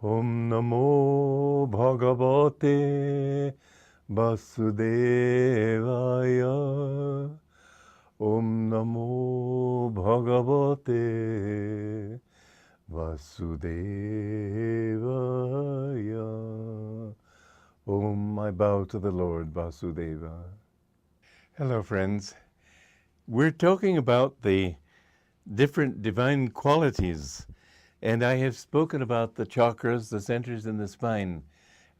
Om Namo Bhagavate Vasudevaya. Om Namo Bhagavate Vasudevaya. Om, I bow to the Lord Vasudeva. Hello, friends. We're talking about the different divine qualities, and I have spoken about the chakras, the centers in the spine,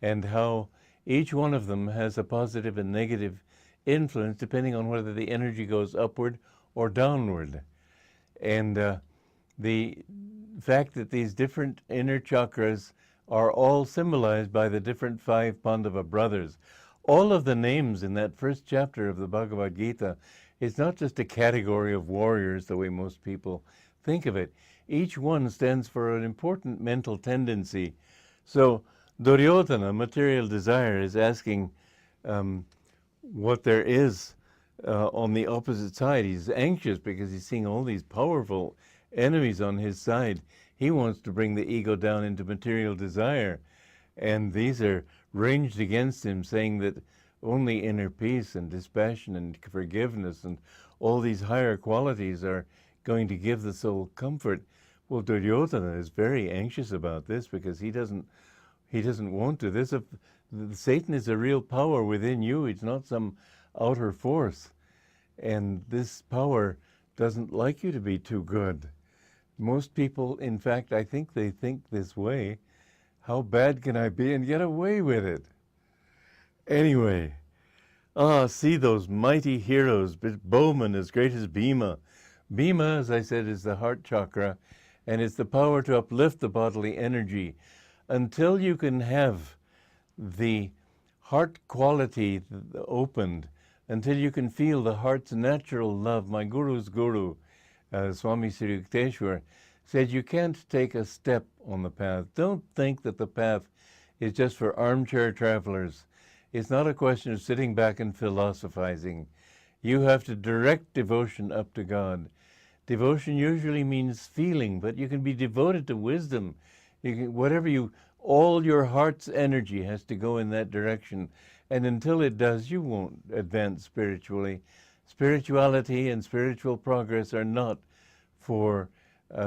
and how each one of them has a positive and negative influence depending on whether the energy goes upward or downward. And the fact that these different inner chakras are all symbolized by the different 5 Pandava brothers. All of the names in that first chapter of the Bhagavad Gita is not just a category of warriors the way most people think of it. Each one stands for an important mental tendency. So Duryodhana, material desire, is asking what there is on the opposite side. He's anxious because he's seeing all these powerful enemies on his side. He wants to bring the ego down into material desire. And these are ranged against him, saying that only inner peace and dispassion and forgiveness and all these higher qualities are going to give the soul comfort. Well, Duryodhana is very anxious about this because he doesn't want to. Satan is a real power within you. It's not some outer force. And this power doesn't like you to be too good. Most people, in fact, I think they think this way. How bad can I be and get away with it? Anyway, see those mighty heroes, bowmen as great as Bhima. Bhima, as I said, is the heart chakra, and it's the power to uplift the bodily energy. Until you can have the heart quality opened, until you can feel the heart's natural love. My guru's guru, Swami Kriyananda, said you can't take a step on the path. Don't think that the path is just for armchair travelers. It's not a question of sitting back and philosophizing. You have to direct devotion up to God. Devotion usually means feeling, but you can be devoted to wisdom. All your heart's energy has to go in that direction. And until it does, you won't advance spiritually. Spirituality and spiritual progress are not for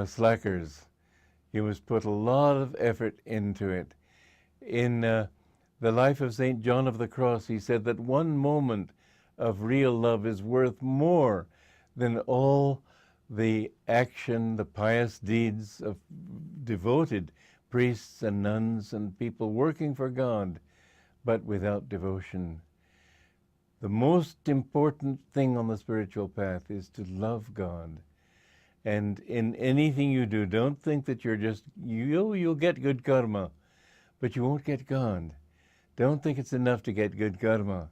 slackers. You must put a lot of effort into it. In the life of St. John of the Cross, he said that one moment of real love is worth more than all the action, the pious deeds of devoted priests and nuns and people working for God, but without devotion. The most important thing on the spiritual path is to love God. And in anything you do, don't think that you'll get good karma, but you won't get God. Don't think it's enough to get good karma.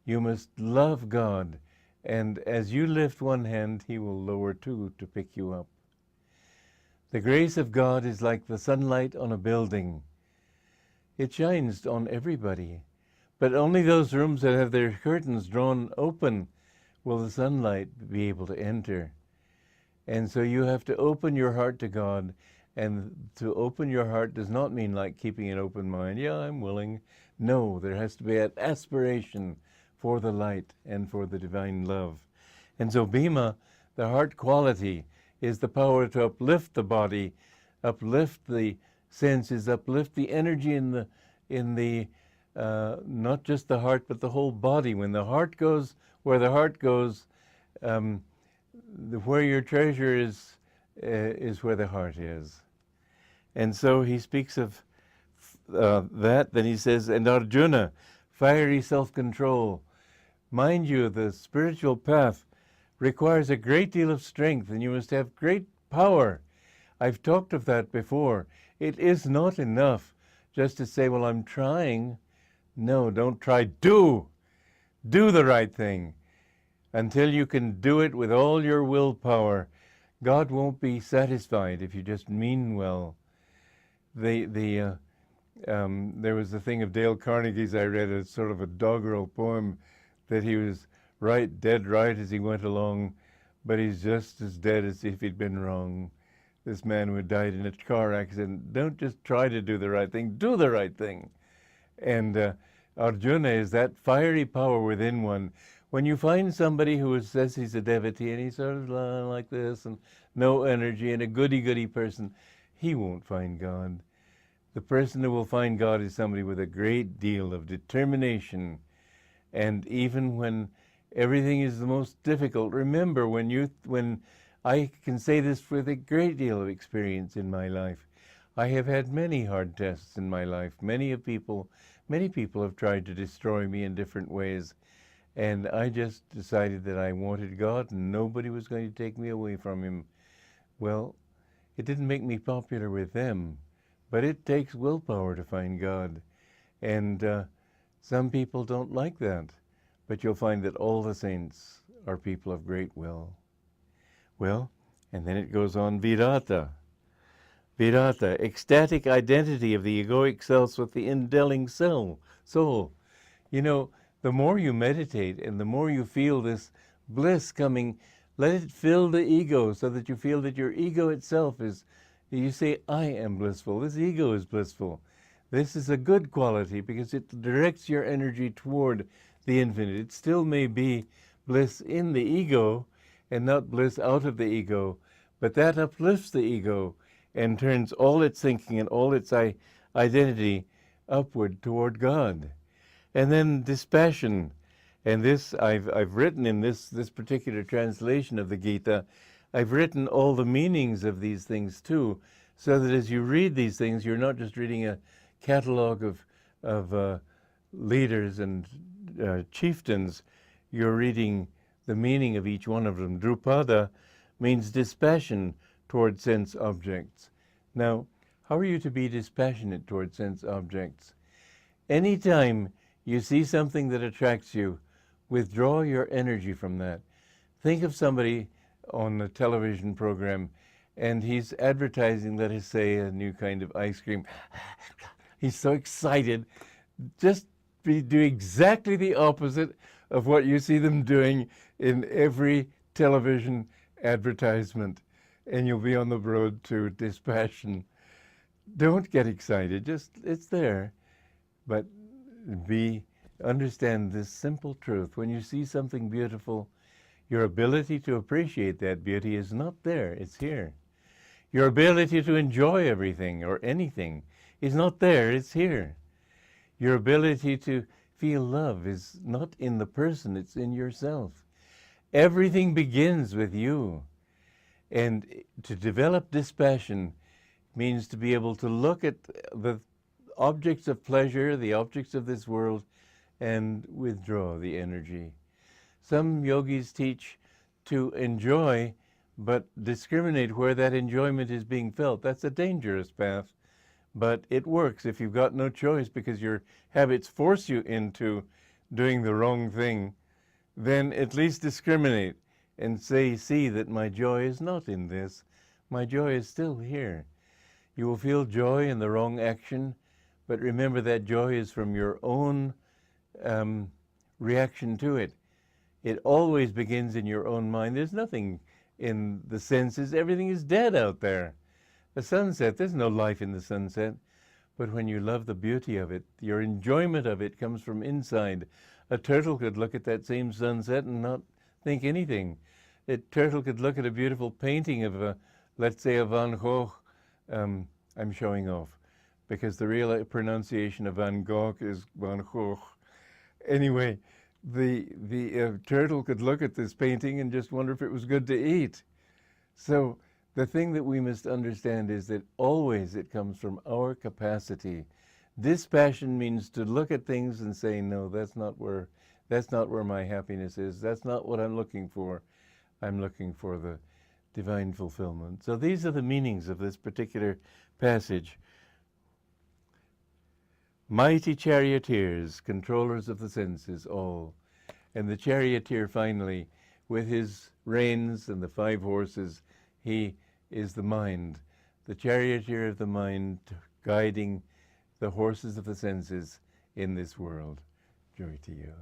You must love God, and as you lift one hand, he will lower two to pick you up. The grace of God is like the sunlight on a building. It shines on everybody, but only those rooms that have their curtains drawn open will the sunlight be able to enter. And so you have to open your heart to God, and to open your heart does not mean like keeping an open mind. Yeah, I'm willing. No, there has to be an aspiration for the light and for the divine love. And so Bhima, the heart quality, is the power to uplift the body, uplift the senses, uplift the energy in the not just the heart, but the whole body. When the heart goes where the heart goes, where your treasure is where the heart is. And so he speaks of that. Then he says, and Arjuna, fiery self-control. Mind you, the spiritual path requires a great deal of strength, and you must have great power. I've talked of that before. It is not enough just to say, well, I'm trying. No, don't try. Do the right thing. Until you can do it with all your willpower, God won't be satisfied if you just mean well. There was the thing of Dale Carnegie's I read, a sort of a doggerel poem that he was dead right as he went along, but he's just as dead as if he'd been wrong. this man who had died in a car accident. Don't just try to do the right thing, do the right thing. And Arjuna is that fiery power within one. When you find somebody who says he's a devotee and he's sort of like this and no energy and a goody-goody person, he won't find God. The person who will find God is somebody with a great deal of determination. And even when everything is the most difficult, remember when I can say this with a great deal of experience in my life. I have had many hard tests in my life. Many people have tried to destroy me in different ways. And I just decided that I wanted God and nobody was going to take me away from him. Well, it didn't make me popular with them, but it takes willpower to find God. And some people don't like that, but you'll find that all the saints are people of great will. Well, and then it goes on, Virata. Virata, ecstatic identity of the egoic self with the indwelling soul. You know, the more you meditate and the more you feel this bliss coming, let it fill the ego so that you feel that your ego itself is, you say, I am blissful. This ego is blissful. This is a good quality because it directs your energy toward the infinite. It still may be bliss in the ego and not bliss out of the ego, but that uplifts the ego and turns all its thinking and all its identity upward toward God. And then dispassion, and this I've written in this particular translation of the Gita, I've written all the meanings of these things too, so that as you read these things, you're not just reading a catalog of leaders and chieftains, you're reading the meaning of each one of them. Drupada means dispassion toward sense objects. Now, how are you to be dispassionate toward sense objects? Anytime you see something that attracts you, withdraw your energy from that. Think of somebody on a television program and he's advertising, let us say, a new kind of ice cream. He's so excited. Just do exactly the opposite of what you see them doing in every television advertisement, and you'll be on the road to dispassion. Don't get excited, just, it's there. But understand this simple truth. When you see something beautiful, your ability to appreciate that beauty is not there, it's here. Your ability to enjoy everything or anything is not there, it's here. Your ability to feel love is not in the person, it's in yourself. Everything begins with you. And to develop dispassion means to be able to look at the objects of pleasure, the objects of this world, and withdraw the energy. Some yogis teach to enjoy, but discriminate where that enjoyment is being felt. That's a dangerous path, but it works if you've got no choice because your habits force you into doing the wrong thing. Then at least discriminate and say, see that my joy is not in this. My joy is still here. You will feel joy in the wrong action, but remember that joy is from your own reaction to it. It always begins in your own mind. There's nothing in the senses. Everything is dead out there. The sunset, there's no life in the sunset. But when you love the beauty of it, your enjoyment of it comes from inside. A turtle could look at that same sunset and not think anything. A turtle could look at a beautiful painting of, let's say, a Van Gogh. I'm showing off, because the real pronunciation of Van Gogh is Van Gogh. Anyway, the turtle could look at this painting and just wonder if it was good to eat. So the thing that we must understand is that always it comes from our capacity. Dispassion means to look at things and say, no, that's not where my happiness is. That's not what I'm looking for. I'm looking for the divine fulfillment. So these are the meanings of this particular passage. Mighty charioteers, controllers of the senses, all. And the charioteer finally, with his reins and the 5 horses, he is the mind, the charioteer of the mind, guiding the horses of the senses in this world. Joy to you.